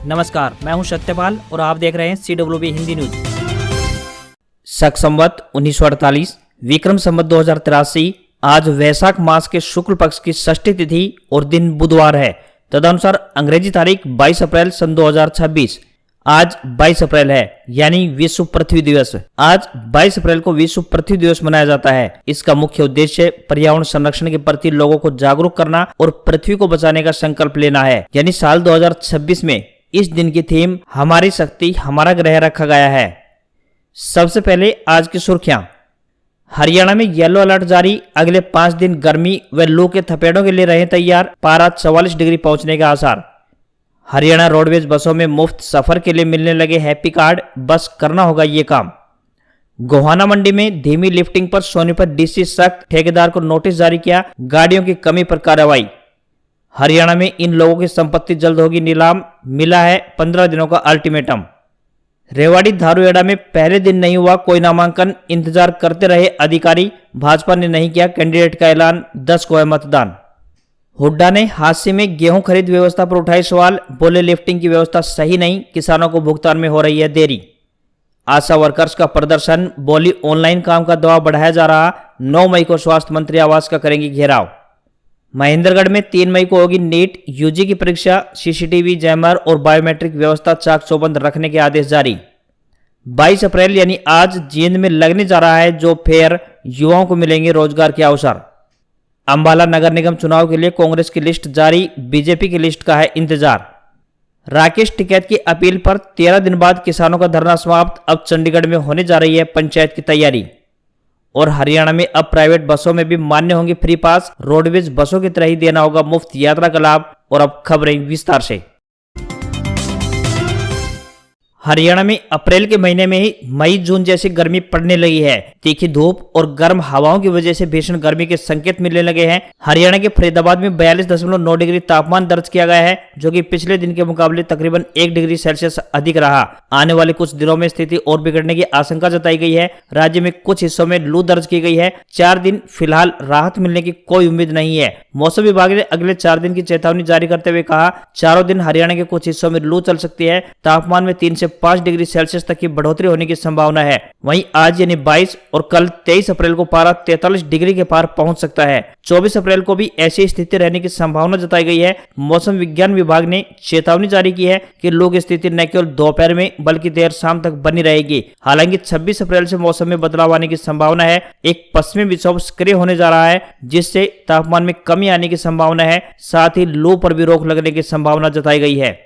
नमस्कार, मैं हूं सत्यपाल और आप देख रहे हैं CWB हिंदी न्यूज। शक संवत 1948 विक्रम संवत 2083 आज वैशाख मास के शुक्ल पक्ष की षष्ठी तिथि और दिन बुधवार है। तदनुसार अंग्रेजी तारीख 22 अप्रैल सन 2026। आज 22 अप्रैल है, यानी विश्व पृथ्वी दिवस। आज 22 अप्रैल को विश्व पृथ्वी दिवस मनाया जाता है। इसका मुख्य उद्देश्य पर्यावरण संरक्षण के प्रति लोगों को जागरूक करना और पृथ्वी को बचाने का संकल्प लेना है। यानी साल 2026 में इस दिन की थीम हमारी शक्ति हमारा ग्रह रखा गया है। सबसे पहले आज की सुर्खियां। हरियाणा में येलो अलर्ट जारी, अगले 5 दिन गर्मी व लू के थपेड़ों के लिए रहे तैयार, पारा 44 डिग्री पहुंचने के आसार। हरियाणा रोडवेज बसों में मुफ्त सफर के लिए मिलने लगे हैप्पी कार्ड, बस करना होगा ये काम। गोहाना मंडी में धीमी लिफ्टिंग पर सोनीपत डीसी सख्त, ठेकेदार को नोटिस जारी किया, गाड़ियों की कमी पर कार्रवाई। हरियाणा में इन लोगों की संपत्ति जल्द होगी नीलाम, मिला है 15 दिनों का अल्टीमेटम। रेवाड़ी धारूहेड़ा में पहले दिन नहीं हुआ कोई नामांकन, इंतजार करते रहे अधिकारी, भाजपा ने नहीं किया कैंडिडेट का ऐलान, 10 को है मतदान। हुड्डा ने हादसे में गेहूं खरीद व्यवस्था पर उठाए सवाल, बोले लिफ्टिंग की व्यवस्था सही नहीं, किसानों को भुगतान में हो रही है देरी। आशा वर्कर्स का प्रदर्शन, बोली ऑनलाइन काम का दबाव बढ़ाया जा रहा, 9 मई को स्वास्थ्य मंत्री आवास का करेंगे घेराव। महेंद्रगढ़ में 3 मई को होगी नीट यूजी की परीक्षा, सीसीटीवी, जैमर और बायोमेट्रिक व्यवस्था चाक चौबंद रखने के आदेश जारी। 22 अप्रैल यानी आज जींद में लगने जा रहा है जॉब फेयर, युवाओं को मिलेंगे रोजगार के अवसर। अंबाला नगर निगम चुनाव के लिए कांग्रेस की लिस्ट जारी, बीजेपी की लिस्ट का है इंतजार। राकेश टिकैत की अपील पर 13 दिन बाद किसानों का धरना समाप्त, अब चंडीगढ़ में होने जा रही है पंचायत की तैयारी। और हरियाणा में अब प्राइवेट बसों में भी मान्य होंगे फ्री पास, रोडवेज बसों की तरह ही देना होगा मुफ्त यात्रा का लाभ। और अब खबरें विस्तार से। हरियाणा में अप्रैल के महीने में ही मई जून जैसी गर्मी पड़ने लगी है। तीखी धूप और गर्म हवाओं की वजह से भीषण गर्मी के संकेत मिलने लगे हैं। हरियाणा के फरीदाबाद में 42.9 डिग्री तापमान दर्ज किया गया है, जो कि पिछले दिन के मुकाबले तकरीबन 1 डिग्री सेल्सियस अधिक रहा। आने वाले कुछ दिनों में स्थिति और बिगड़ने की आशंका जताई गई है। राज्य में कुछ हिस्सों में लू दर्ज की गई है। 4 दिन फिलहाल राहत मिलने की कोई उम्मीद नहीं है। मौसम विभाग ने अगले 4 दिन की चेतावनी जारी करते हुए कहा, चारों दिन हरियाणा के कुछ हिस्सों में लू चल सकती है। तापमान में 3 से 5 डिग्री सेल्सियस तक की बढ़ोतरी होने की संभावना है। वहीं आज यानी 22 और कल 23 अप्रैल को पारा 43 डिग्री के पार पहुंच सकता है। 24 अप्रैल को भी ऐसी स्थिति रहने की संभावना जताई गई है। मौसम विज्ञान विभाग ने चेतावनी जारी की है कि लू की स्थिति न केवल दोपहर में बल्कि देर शाम तक बनी रहेगी। हालांकि 26 अप्रैल से मौसम में बदलाव आने की संभावना है। एक पश्चिमी विक्षोभ सक्रिय होने जा रहा है, जिससे तापमान में कमी आने की संभावना है। साथ ही लू पर भी रोक लगने की संभावना जताई गई है।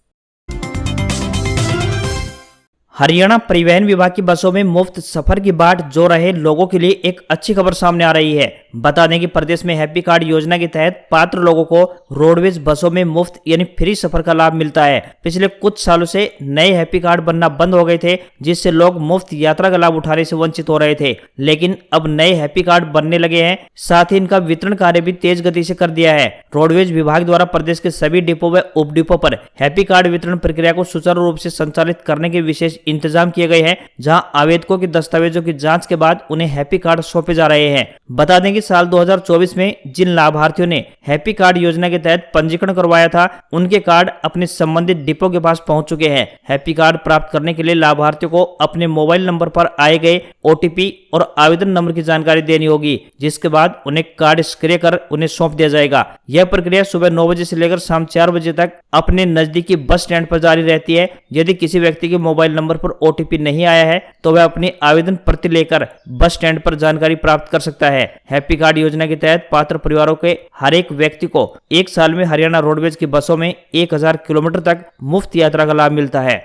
हरियाणा परिवहन विभाग की बसों में मुफ्त सफर की बाट जो रहे लोगों के लिए एक अच्छी खबर सामने आ रही है। बता दें कि प्रदेश में हैप्पी कार्ड योजना के तहत पात्र लोगों को रोडवेज बसों में मुफ्त यानी फ्री सफर का लाभ मिलता है। पिछले कुछ सालों से नए हैप्पी कार्ड बनना बंद हो गए थे, जिससे लोग मुफ्त यात्रा का लाभ उठाने से वंचित हो रहे थे। लेकिन अब नए हैप्पी कार्ड बनने लगे हैं, साथ ही इनका वितरण कार्य भी तेज गति से कर दिया है। रोडवेज विभाग द्वारा प्रदेश के सभी डिपो व उप डिपो पर हैप्पी कार्ड वितरण प्रक्रिया को सुचारू रूप से संचालित करने के विशेष इंतजाम किए गए हैं, जहां आवेदकों के दस्तावेजों की जांच के बाद उन्हें हैप्पी कार्ड सौंपे जा रहे हैं। बता दें कि साल 2024 में जिन लाभार्थियों ने हैप्पी कार्ड योजना के तहत पंजीकरण करवाया था, उनके कार्ड अपने संबंधित डिपो के पास पहुंच चुके हैं। हैप्पी कार्ड प्राप्त करने के लिए लाभार्थियों को अपने मोबाइल नंबर पर आए गए OTP और आवेदन नंबर की जानकारी देनी होगी, जिसके बाद उन्हें कार्ड सक्रिय कर उन्हें सौंप दिया जाएगा। यह प्रक्रिया सुबह 9 बजे से लेकर शाम 4 बजे तक अपने नजदीकी बस स्टैंड पर जारी रहती है। यदि किसी व्यक्ति के मोबाइल नंबर पर OTP नहीं आया है तो वह अपनी आवेदन प्रति लेकर बस स्टैंड पर जानकारी प्राप्त कर सकता है। हैप्पी कार्ड योजना के तहत पात्र परिवारों के हर एक व्यक्ति को 1 साल में हरियाणा रोडवेज की बसों में 1000 किलोमीटर तक मुफ्त यात्रा का लाभ मिलता है।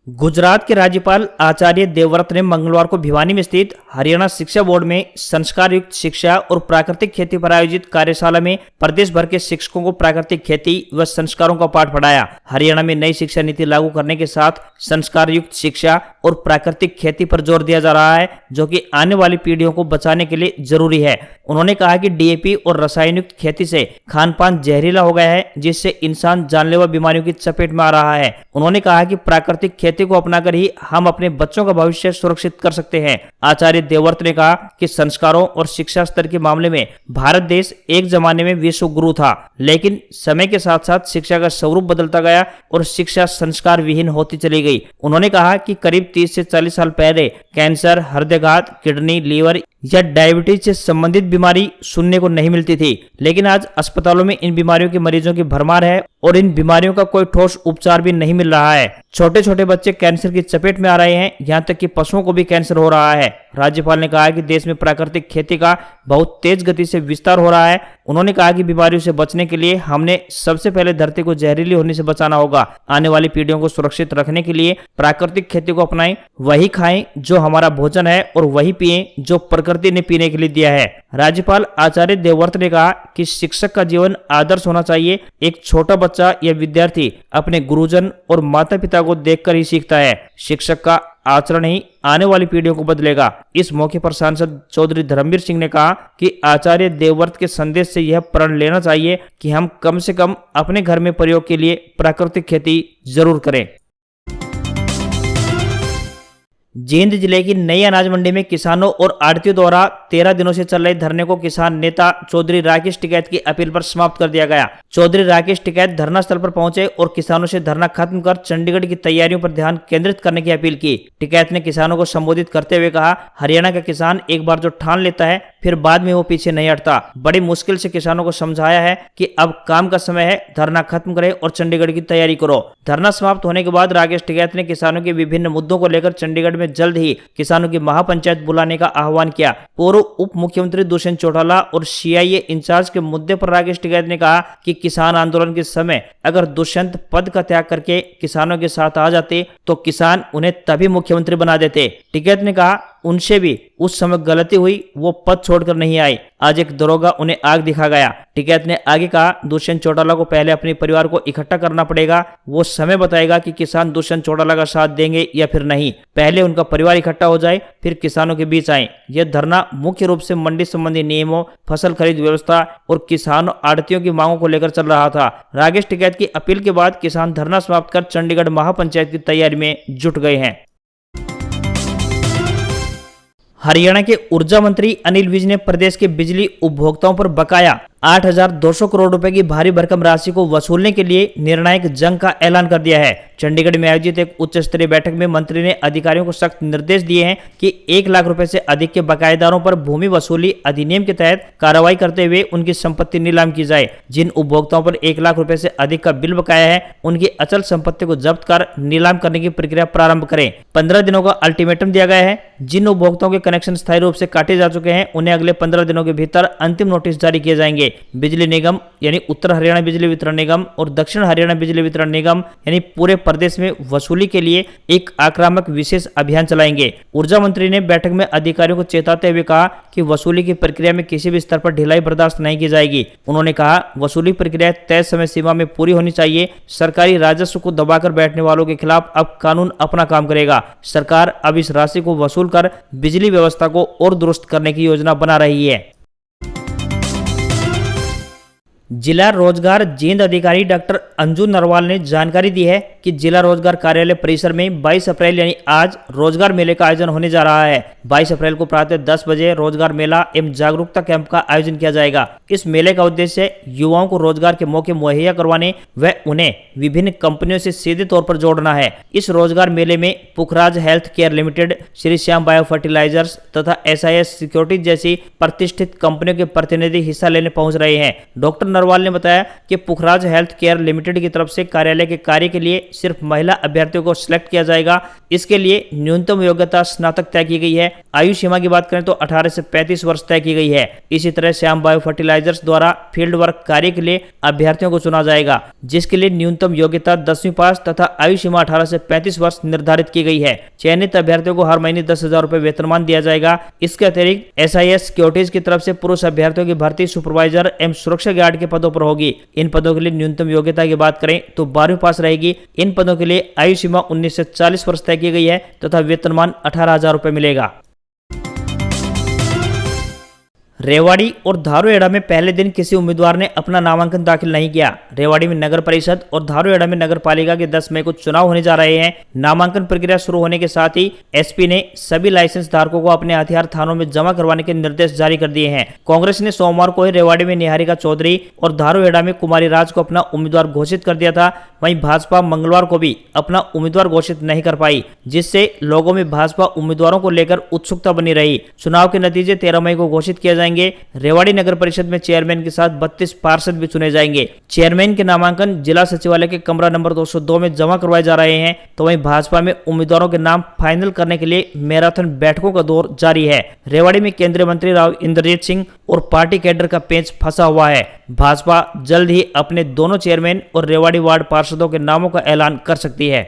गुजरात के राज्यपाल आचार्य देवव्रत ने मंगलवार को भिवानी में स्थित हरियाणा शिक्षा बोर्ड में संस्कार युक्त शिक्षा और प्राकृतिक खेती पर आयोजित कार्यशाला में प्रदेश भर के शिक्षकों को प्राकृतिक खेती व संस्कारों का पाठ पढ़ाया। हरियाणा में नई शिक्षा नीति लागू करने के साथ संस्कार युक्त शिक्षा और प्राकृतिक खेती पर जोर दिया जा रहा है, जो कि आने वाली पीढ़ियों को बचाने के लिए जरूरी है। उन्होंने कहा कि DAP और रसायन युक्त खेती से खान पान जहरीला हो गया है, जिससे इंसान जानलेवा बीमारियों की चपेट में आ रहा है। उन्होंने कहा कि प्राकृतिक खेती खेती को अपनाकर ही हम अपने बच्चों का भविष्य सुरक्षित कर सकते हैं। आचार्य देवव्रत ने कहा कि संस्कारों और शिक्षा स्तर के मामले में भारत देश एक जमाने में विश्व गुरु था, लेकिन समय के साथ साथ शिक्षा का स्वरूप बदलता गया और शिक्षा संस्कार विहीन होती चली गई। उन्होंने कहा कि करीब 30 से 40 साल पहले कैंसर, हृदयाघात, किडनी, लीवर या डायबिटीज से संबंधित बीमारी सुनने को नहीं मिलती थी, लेकिन आज अस्पतालों में इन बीमारियों के मरीजों की भरमार है और इन बीमारियों का कोई ठोस उपचार भी नहीं मिल रहा है। छोटे छोटे बच्चे कैंसर की चपेट में आ रहे हैं, यहाँ तक कि पशुओं को भी कैंसर हो रहा है। राज्यपाल ने कहा कि देश में प्राकृतिक खेती का बहुत तेज गति से विस्तार हो रहा है। उन्होंने कहा कि बीमारियों से बचने के लिए हमने सबसे पहले धरती को जहरीली होने से बचाना होगा। आने वाली पीढ़ियों को सुरक्षित रखने के लिए प्राकृतिक खेती को अपनाएं, वही खाएं जो हमारा भोजन है और वही पिएं जो प्रकृति ने पीने के लिए दिया है। राज्यपाल आचार्य देवव्रत ने कहा कि शिक्षक का जीवन आदर्श होना चाहिए। एक छोटा बच्चा या विद्यार्थी अपने गुरुजन और माता पिता को देखकर ही सीखता है। शिक्षक का आचरण ही आने वाली पीढ़ियों को बदलेगा। इस मौके पर सांसद चौधरी धर्मवीर सिंह ने कहा कि आचार्य देवव्रत के संदेश से यह प्रण लेना चाहिए कि हम कम से कम अपने घर में प्रयोग के लिए प्राकृतिक खेती जरूर करें। जींद जिले की नई अनाज मंडी में किसानों और आढ़तियों द्वारा 13 दिनों से चल रहे धरने को किसान नेता चौधरी राकेश टिकैत की अपील पर समाप्त कर दिया गया। चौधरी राकेश टिकैत धरना स्थल पर पहुंचे और किसानों से धरना खत्म कर चंडीगढ़ की तैयारियों पर ध्यान केंद्रित करने की अपील की। टिकैत ने किसानों को संबोधित करते हुए कहा, हरियाणा का किसान एक बार जो ठान लेता है फिर बाद में वो पीछे नहीं हटता। बड़ी मुश्किल से किसानों को समझाया है कि अब काम का समय है, धरना खत्म करें और चंडीगढ़ की तैयारी करो। धरना समाप्त होने के बाद राकेश टिकैत ने किसानों के विभिन्न मुद्दों को लेकर चंडीगढ़ में जल्द ही किसानों की महापंचायत बुलाने का आह्वान किया। पूर्व उप मुख्यमंत्री दुष्यंत चौटाला और सीआईए इंचार्ज के मुद्दे पर राकेश टिकैत ने कहा कि किसान आंदोलन के समय अगर दुष्यंत पद का त्याग करके किसानों के साथ आ जाते तो किसान उन्हें तभी मुख्यमंत्री बना देते। टिकैत ने कहा उनसे भी उस समय गलती हुई, वो पद छोड़कर नहीं आए। आज एक दरोगा उन्हें आग दिखा गया। टिकैत ने आगे कहा, दुष्यंत चौटाला को पहले अपने परिवार को इकट्ठा करना पड़ेगा। वो समय बताएगा कि किसान दुष्यंत चौटाला का साथ देंगे या फिर नहीं। पहले उनका परिवार इकट्ठा हो जाए फिर किसानों के बीच आए। यह धरना मुख्य रूप से मंडी संबंधी नियमों, फसल खरीद व्यवस्था और किसानों आढ़तियों की मांगों को लेकर चल रहा था। राकेश टिकैत की अपील के बाद किसान धरना समाप्त कर चंडीगढ़ महापंचायत की तैयारी में जुट गए हैं। हरियाणा के ऊर्जा मंत्री अनिल विज ने प्रदेश के बिजली उपभोक्ताओं पर बकाया 8,200 करोड़ रुपए की भारी भरकम राशि को वसूलने के लिए निर्णायक जंग का ऐलान कर दिया है। चंडीगढ़ में आयोजित एक उच्च स्तरीय बैठक में मंत्री ने अधिकारियों को सख्त निर्देश दिए हैं कि 1 लाख रुपए से अधिक के बकायेदारों पर भूमि वसूली अधिनियम के तहत कार्रवाई करते हुए उनकी संपत्ति नीलाम की जाए। जिन उपभोक्ताओं पर 1 लाख रुपए से अधिक का बिल बकाया है उनकी अचल संपत्ति को जब्त कर नीलाम करने की प्रक्रिया प्रारंभ करें। 15 दिनों का अल्टीमेटम दिया गया है। जिन उपभोक्ताओं के कनेक्शन स्थायी रूप से काटे जा चुके हैं उन्हें अगले 15 दिनों के भीतर अंतिम नोटिस जारी किए जाएंगे। बिजली निगम यानी उत्तर हरियाणा बिजली वितरण निगम और दक्षिण हरियाणा बिजली वितरण निगम यानी पूरे प्रदेश में वसूली के लिए एक आक्रामक विशेष अभियान चलाएंगे। ऊर्जा मंत्री ने बैठक में अधिकारियों को चेताते हुए कहा कि वसूली की प्रक्रिया में किसी भी स्तर पर ढिलाई बर्दाश्त नहीं की जाएगी। उन्होंने कहा वसूली प्रक्रिया तय समय सीमा में पूरी होनी चाहिए। सरकारी राजस्व को दबाकर बैठने वालों के खिलाफ अब कानून अपना काम करेगा। सरकार अब इस राशि को वसूल कर बिजली व्यवस्था को और दुरुस्त करने की योजना बना रही है। जिला रोजगार जींद अधिकारी डॉक्टर अंजू नरवाल ने जानकारी दी है कि जिला रोजगार कार्यालय परिसर में 22 अप्रैल यानी आज रोजगार मेले का आयोजन होने जा रहा है। 22 अप्रैल को प्रातः 10 बजे रोजगार मेला एवं जागरूकता कैंप का आयोजन किया जाएगा। इस मेले का उद्देश्य युवाओं को रोजगार के मौके मुहैया करवाने व उन्हें विभिन्न कंपनियों से सीधे तौर पर जोड़ना है। इस रोजगार मेले में Pukhraj health care limited, Shri Shyam bio fertilizers तथा SIS सिक्योरिटीज जैसी प्रतिष्ठित कंपनियों के प्रतिनिधि हिस्सा लेने पहुंच रहे हैं। डॉक्टर नरवाल ने बताया कि पुखराज हेल्थ केयर लिमिटेड की तरफ से कार्यालय के कार्य के लिए सिर्फ महिला अभ्यर्थियों को सिलेक्ट किया जाएगा। इसके लिए न्यूनतम योग्यता स्नातक तय की गई है। आयु सीमा की बात करें तो 18 से 35 वर्ष तय की गई है। इसी तरह श्याम बायो फर्टिलाइजर्स द्वारा फील्ड वर्क कार्य के लिए अभ्यर्थियों को चुना जाएगा, जिसके लिए न्यूनतम योग्यता 10वीं पास तथा आयु सीमा 18 से 35 वर्ष निर्धारित की गई है। चयनित अभ्यर्थियों को हर महीने 10,000 रुपए वेतनमान दिया जाएगा। इसके अतिरिक्त SIS सिक्योरिटीज की तरफ से पुरुष अभ्यर्थियों की भर्ती सुपरवाइजर एवं सुरक्षा गार्ड के पदों पर होगी। इन पदों के लिए न्यूनतम योग्यता की बात करें तो 12वीं पास रहेगी। इन पदों के लिए आयु सीमा 19 से 40 वर्ष तय की गई है तथा वेतनमान 18,000 रुपए मिलेगा। रेवाड़ी और धारूहेड़ा में पहले दिन किसी उम्मीदवार ने अपना नामांकन दाखिल नहीं किया। रेवाड़ी में नगर परिषद और धारूहेड़ा में नगर पालिका के 10 मई को चुनाव होने जा रहे हैं। नामांकन प्रक्रिया शुरू होने के साथ ही एसपी ने सभी लाइसेंस धारकों को अपने हथियार थानों में जमा करवाने के निर्देश जारी कर दिए हैं। कांग्रेस ने सोमवार को ही रेवाड़ी में निहारिका चौधरी और धारूहेड़ा में कुमारी राज को अपना उम्मीदवार घोषित कर दिया था। वहीं भाजपा मंगलवार को भी अपना उम्मीदवार घोषित नहीं कर पाई, जिससे लोगों में भाजपा उम्मीदवारों को लेकर उत्सुकता बनी रही। चुनाव के नतीजे 13 मई को घोषित किए जाएंगे। रेवाड़ी नगर परिषद में चेयरमैन के साथ 32 पार्षद भी चुने जाएंगे। चेयरमैन के नामांकन जिला सचिवालय के कमरा नंबर 202 में जमा करवाए जा रहे हैं। तो वहीं भाजपा में उम्मीदवारों के नाम फाइनल करने के लिए मैराथन बैठकों का दौर जारी है। रेवाड़ी में केंद्रीय मंत्री राव इंद्रजीत सिंह और पार्टी कैडर का पेंच फंसा हुआ है। भाजपा जल्द ही अपने दोनों चेयरमैन और रेवाड़ी वार्ड पार्षदों के नामों का ऐलान कर सकती है।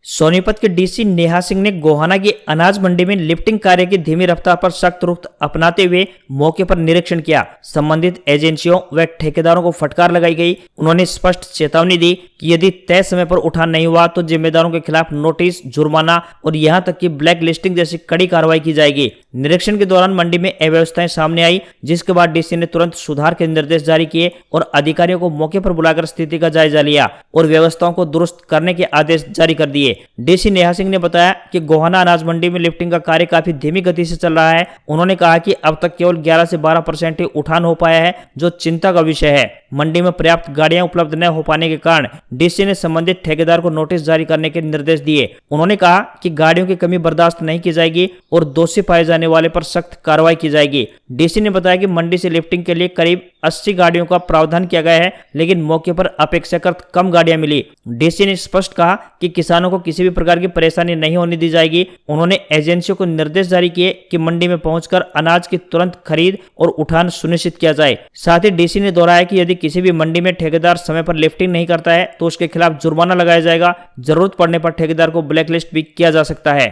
सोनीपत के डीसी नेहा सिंह ने गोहाना की अनाज मंडी में लिफ्टिंग कार्य की धीमी रफ्तार पर सख्त रुख अपनाते हुए मौके पर निरीक्षण किया। संबंधित एजेंसियों व ठेकेदारों को फटकार लगाई गई। उन्होंने स्पष्ट चेतावनी दी कि यदि तय समय पर उठान नहीं हुआ तो जिम्मेदारों के खिलाफ नोटिस, जुर्माना और यहां तक कि ब्लैक लिस्टिंग जैसी कड़ी कार्रवाई की जाएगी। निरीक्षण के दौरान मंडी में अव्यवस्थाएं सामने आई, जिसके बाद डीसी ने तुरंत सुधार के निर्देश जारी किए और अधिकारियों को मौके पर बुलाकर स्थिति का जायजा लिया और व्यवस्थाओं को दुरुस्त करने के आदेश जारी कर दिए। डीसी नेहा सिंह ने बताया कि गोहाना अनाज मंडी में लिफ्टिंग का कार्य काफी धीमी गति से चल रहा है। उन्होंने कहा कि अब तक केवल 11 से 12% ही उठान हो पाया है, जो चिंता का विषय है। मंडी में पर्याप्त गाड़ियां उपलब्ध न हो पाने के कारण डीसी ने संबंधित ठेकेदार को नोटिस जारी करने के निर्देश दिए। उन्होंने कहा कि गाड़ियों की कमी बर्दाश्त नहीं की जाएगी और दोषी पाए जाने वाले पर सख्त कार्रवाई की जाएगी। डीसी ने बताया कि मंडी से लिफ्टिंग के लिए करीब 80 गाड़ियों का प्रावधान किया गया है, लेकिन मौके पर अपेक्षाकृत कम गाड़ियां मिली। डीसी ने स्पष्ट कहा कि किसानों को किसी भी प्रकार की परेशानी नहीं होने दी जाएगी। उन्होंने एजेंसियों को निर्देश जारी किए कि मंडी में पहुंचकर अनाज की तुरंत खरीद और उठान सुनिश्चित किया जाए। साथ ही डीसी ने दोहराया कि यदि किसी भी मंडी में ठेकेदार समय पर लिफ्टिंग नहीं करता है तो उसके खिलाफ जुर्माना लगाया जाएगा। जरूरत पड़ने पर ठेकेदार को ब्लैकलिस्ट भी किया जा सकता है।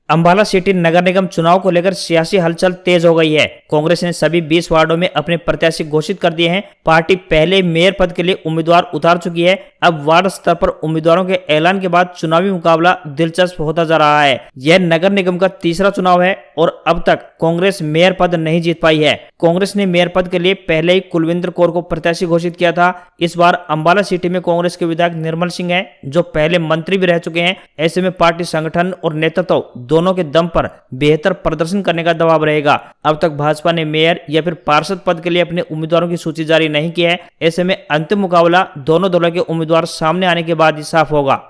अंबाला सिटी नगर निगम चुनाव को लेकर सियासी हलचल तेज हो गई है। कांग्रेस ने सभी 20 वार्डों में अपने प्रत्याशी घोषित कर दिए हैं। पार्टी पहले मेयर पद के लिए उम्मीदवार उतार चुकी है। अब वार्ड स्तर पर उम्मीदवारों के ऐलान के बाद चुनावी मुकाबला दिलचस्प होता जा रहा है। यह नगर निगम का तीसरा चुनाव है और अब तक कांग्रेस मेयर पद नहीं जीत पाई है। कांग्रेस ने मेयर पद के लिए पहले ही कुलविंदर कौर को प्रत्याशी घोषित किया था। इस बार अंबाला सिटी में कांग्रेस के विधायक निर्मल सिंह हैं, जो पहले मंत्री भी रह चुके हैं। ऐसे में पार्टी संगठन और नेतृत्व दोनों के दम पर बेहतर प्रदर्शन करने का दबाव रहेगा। अब तक भाजपा ने मेयर या फिर पार्षद पद के लिए अपने उम्मीदवारों की सूची जारी नहीं की है। ऐसे में अंतिम मुकाबला दोनों दलों के उम्मीदवार सामने आने के बाद ही साफ होगा।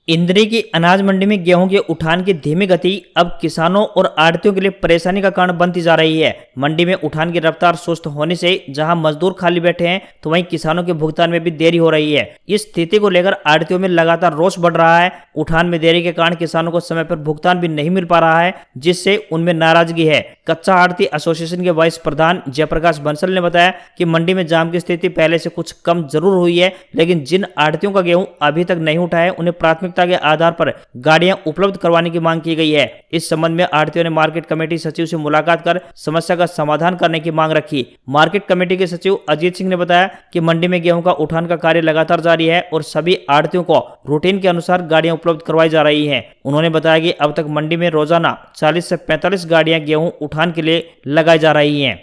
इंद्री की अनाज मंडी में गेहूं के उठान की धीमी गति अब किसानों और आढ़तियों के लिए परेशानी का कारण बनती जा रही है। मंडी में उठान की रफ्तार सुस्त होने से जहां मजदूर खाली बैठे हैं तो वहीं किसानों के भुगतान में भी देरी हो रही है। इस स्थिति को लेकर आढ़तियों में लगातार रोष बढ़ रहा है। उठान में देरी के कारण किसानों को समय पर भुगतान भी नहीं मिल पा रहा है, जिससे उनमें नाराजगी है। कच्चा आढ़ती एसोसिएशन के वाइस प्रधान जयप्रकाश बंसल ने बताया कि मंडी में जाम की स्थिति पहले से कुछ कम जरूर हुई है, लेकिन जिन आढ़तियों का गेहूं अभी तक नहीं उठा है उन्हें प्राथमिकता के आधार पर गाड़ियां उपलब्ध करवाने की मांग की गई है। इस संबंध में आढ़तियों ने मार्केट कमेटी सचिव से मुलाकात कर समस्या का समाधान करने की मांग रखी। मार्केट कमेटी के सचिव अजीत सिंह ने बताया कि मंडी में गेहूं का उठान का कार्य लगातार जारी है और सभी आढ़तियों को रूटीन के अनुसार गाड़ियां उपलब्ध करवाई जा रही हैं। उन्होंने बताया कि अब तक मंडी में रोजाना 40 से 45 गाड़ियां गेहूं उठान के लिए लगाई जा रही हैं।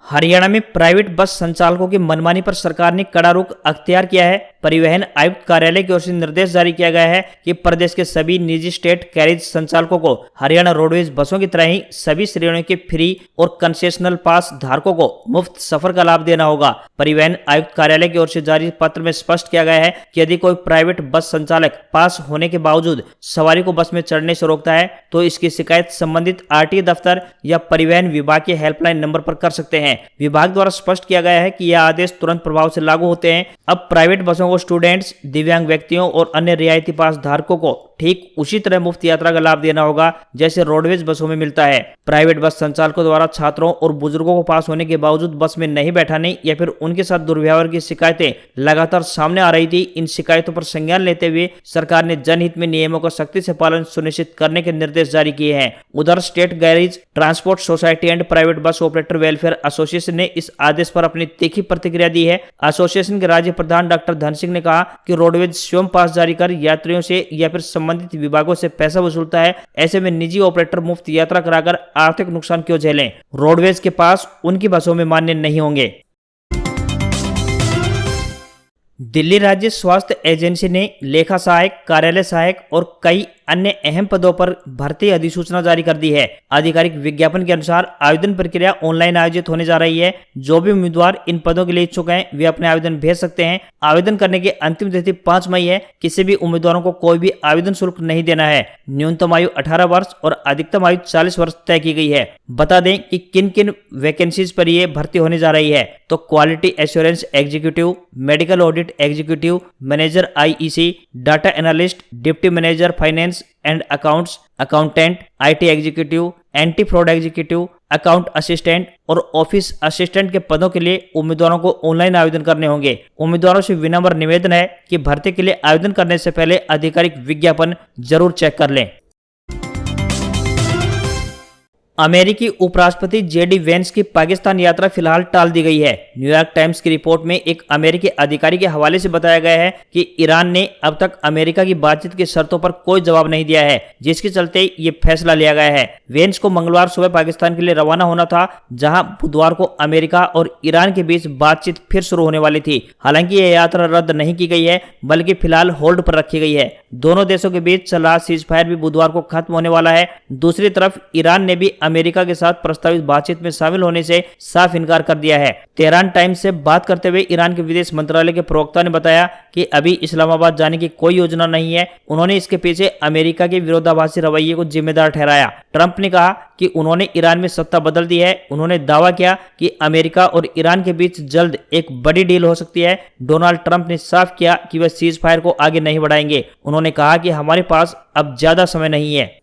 हरियाणा में प्राइवेट बस संचालकों की मनमानी पर सरकार ने कड़ा रुख अख्तियार किया है। परिवहन आयुक्त कार्यालय की ओर से निर्देश जारी किया गया है कि प्रदेश के सभी निजी स्टेट कैरिज संचालकों को हरियाणा रोडवेज बसों की तरह ही सभी श्रेणियों के फ्री और कंसेशनल पास धारकों को मुफ्त सफर का लाभ देना होगा। परिवहन आयुक्त कार्यालय की ओर से जारी पत्र में स्पष्ट किया गया है कि यदि कोई प्राइवेट बस संचालक पास होने के बावजूद सवारी को बस में चढ़ने से रोकता है तो इसकी शिकायत संबंधित आरटीए दफ्तर या परिवहन विभाग के हेल्पलाइन नंबर पर कर सकते हैं। विभाग द्वारा स्पष्ट किया गया है कि यह आदेश तुरंत प्रभाव से लागू होते हैं। अब प्राइवेट बसों को स्टूडेंट्स, दिव्यांग व्यक्तियों और अन्य रियायती पास धारकों को ठीक उसी तरह मुफ्त यात्रा का लाभ देना होगा जैसे रोडवेज बसों में मिलता है। प्राइवेट बस संचालकों द्वारा छात्रों और बुजुर्गों को पास होने के बावजूद बस में नहीं बैठाने या फिर उनके साथ दुर्व्यवहार की शिकायतें लगातार सामने आ रही थी। इन शिकायतों पर संज्ञान लेते हुए सरकार ने जनहित में नियमों का सख्ती से पालन सुनिश्चित करने के निर्देश जारी किए हैं। उधर state garage transport society and private bus operator welfare association ने इस आदेश पर अपनी तीखी प्रतिक्रिया दी है। एसोसिएशन के राज्य प्रधान डॉक्टर धन सिंह ने कहा कि रोडवेज स्वयं पास जारी कर यात्रियों से या फिर संबंधित विभागों से पैसा वसूलता है। ऐसे में निजी ऑपरेटर मुफ्त यात्रा कराकर आर्थिक नुकसान क्यों झेलें? रोडवेज के पास उनकी बसों में मान्य नहीं होंगे। दिल्ली राज्य स्वास्थ्य एजेंसी ने लेखा सहायक, कार्यालय सहायक और कई अन्य अहम पदों पर भर्ती अधिसूचना जारी कर दी है। आधिकारिक विज्ञापन के अनुसार आवेदन प्रक्रिया ऑनलाइन आयोजित होने जा रही है। जो भी उम्मीदवार इन पदों के लिए इच्छुक हैं वे अपने आवेदन भेज सकते हैं। आवेदन करने की अंतिम तिथि 5 मई है। किसी भी उम्मीदवारों को कोई भी आवेदन शुल्क नहीं देना है। न्यूनतम आयु 18 वर्ष और अधिकतम आयु 40 वर्ष तय की गई है। बता दें कि किन किन वैकेंसीज पर यह भर्ती होने जा रही है। तो quality assurance executive, medical audit executive, manager IEC, data analyst, deputy manager finance and accounts, accountant, IT executive, anti fraud executive, account assistant और ऑफिस असिस्टेंट के पदों के लिए उम्मीदवारों को ऑनलाइन आवेदन करने होंगे। उम्मीदवारों से विनम्र निवेदन है कि भर्ती के लिए आवेदन करने से पहले आधिकारिक विज्ञापन जरूर चेक कर लें। अमेरिकी उपराष्ट्रपति जेडी वेंस की पाकिस्तान यात्रा फिलहाल टाल दी गई है। न्यूयॉर्क टाइम्स की रिपोर्ट में एक अमेरिकी अधिकारी के हवाले से बताया गया है कि ईरान ने अब तक अमेरिका की बातचीत की शर्तों पर कोई जवाब नहीं दिया है, जिसके चलते ये फैसला लिया गया है। वेंस को मंगलवार सुबह पाकिस्तान के लिए रवाना होना था, जहां बुधवार को अमेरिका और ईरान के बीच बातचीत फिर शुरू होने वाली थी। हालांकि यह यात्रा रद्द नहीं की गई है, बल्कि फिलहाल होल्ड पर रखी गई है। दोनों देशों के बीच चल रहा सीज फायर भी बुधवार को खत्म होने वाला है। दूसरी तरफ ईरान ने भी अमेरिका के साथ प्रस्तावित बातचीत में शामिल होने से साफ इनकार कर दिया है। तेहरान टाइम्स से बात करते हुए ईरान के विदेश मंत्रालय के प्रवक्ता ने बताया कि अभी इस्लामाबाद जाने की कोई योजना नहीं है। उन्होंने इसके पीछे अमेरिका के विरोधाभासी रवैये को जिम्मेदार ठहराया। ट्रंप ने कहा कि उन्होंने ईरान में सत्ता बदल दी है। उन्होंने दावा किया कि अमेरिका और ईरान के बीच जल्द एक बड़ी डील हो सकती है। डोनाल्ड ट्रंप ने साफ किया कि वह सीज फायर को आगे नहीं बढ़ाएंगे। उन्होंने कहा कि हमारे पास अब ज्यादा समय नहीं है।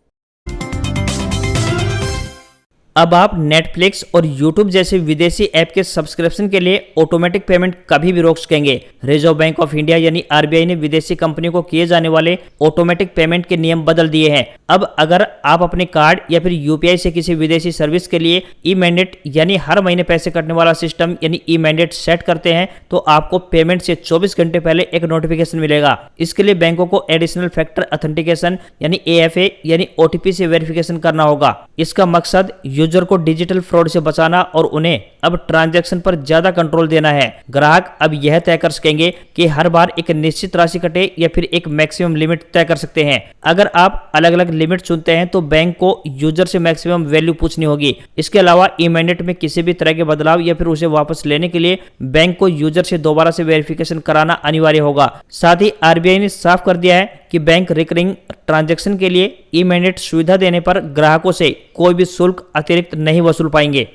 अब आप नेटफ्लिक्स और यूट्यूब जैसे विदेशी ऐप के सब्सक्रिप्शन के लिए ऑटोमेटिक पेमेंट कभी भी रोक सकेंगे। रिजर्व बैंक ऑफ इंडिया यानी आरबीआई ने विदेशी कंपनियों को किए जाने वाले ऑटोमेटिक पेमेंट के नियम बदल दिए हैं। अब अगर आप अपने कार्ड या फिर यूपीआई से किसी विदेशी सर्विस के लिए ई मैंडेट यानी हर महीने पैसे कटने वाला सिस्टम यानी ई मैंडेट सेट करते हैं, तो आपको पेमेंट से 24 घंटे पहले एक नोटिफिकेशन मिलेगा। इसके लिए बैंकों को एडिशनल फैक्टर ऑथेंटिकेशन यानी AFA यानी OTP से वेरिफिकेशन करना होगा। इसका मकसद यूजर को डिजिटल फ्रॉड से बचाना और उन्हें अब ट्रांजैक्शन पर ज्यादा कंट्रोल देना है। ग्राहक अब यह तय कर सकेंगे कि हर बार एक निश्चित राशि कटे या फिर एक मैक्सिमम लिमिट तय कर सकते हैं। अगर आप अलग अलग लिमिट चुनते हैं तो बैंक को यूजर से मैक्सिमम वैल्यू पूछनी होगी। इसके अलावा ई मैंडेट में किसी भी तरह के बदलाव या फिर उसे वापस लेने के लिए बैंक को यूजर से दोबारा से वेरिफिकेशन कराना अनिवार्य होगा। साथ ही आरबीआई ने साफ कर दिया है कि बैंक रिकरिंग ट्रांजैक्शन के लिए ई मैंडेट सुविधा देने पर ग्राहकों से कोई भी शुल्क अतिरिक्त नहीं वसूल पाएंगे।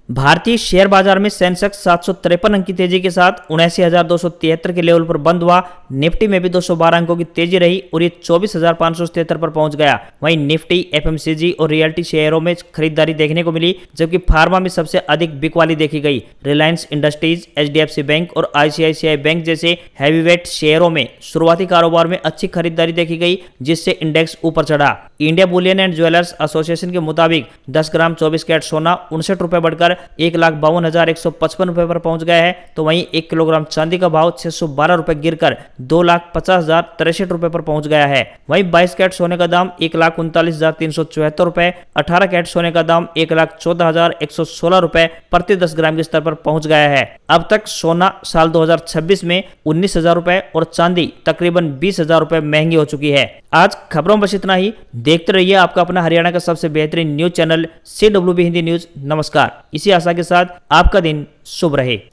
भारतीय शेयर बाजार में सेंसेक्स 753 अंक की तेजी के साथ 79,273 के लेवल पर बंद हुआ। निफ्टी में भी 212 अंकों की तेजी रही और ये 24,577 पर पहुंच गया। वहीं निफ्टी, एफएमसीजी और रियल्टी शेयरों में खरीदारी देखने को मिली, जबकि फार्मा में सबसे अधिक बिकवाली देखी गई। रिलायंस इंडस्ट्रीज, एचडीएफसी बैंक और आईसीआईसीआई बैंक जैसे हैवीवेट शेयरों में शुरुआती कारोबार में अच्छी खरीदारी देखी गई, जिससे इंडेक्स ऊपर चढ़ा। India Boolean and jewellers association के मुताबिक 10 ग्राम 24 कैरेट सोना 59 रुपए बढ़कर 1,52,155 रुपए पर पहुंच गया है। तो वहीं 1 किलोग्राम चांदी का भाव 612 रुपए गिरकर 2,50,063 रुपए पर पहुंच गया है। वहीं 22 कैरेट सोने का दाम 1,39,374 रुपए, 18 कैरेट सोने का दाम 1,14,116 रुपए प्रति 10 ग्राम के स्तर पर पहुंच गया है। अब तक सोना साल 2026 में 19,000 रुपए और चांदी तकरीबन 20,000 रुपए महंगी हो चुकी है। आज खबरों में बस इतना ही। देखते रहिए आपका अपना हरियाणा का सबसे बेहतरीन news channel CWB Hindi news. नमस्कार। इसी आशा के साथ आपका दिन शुभ रहे।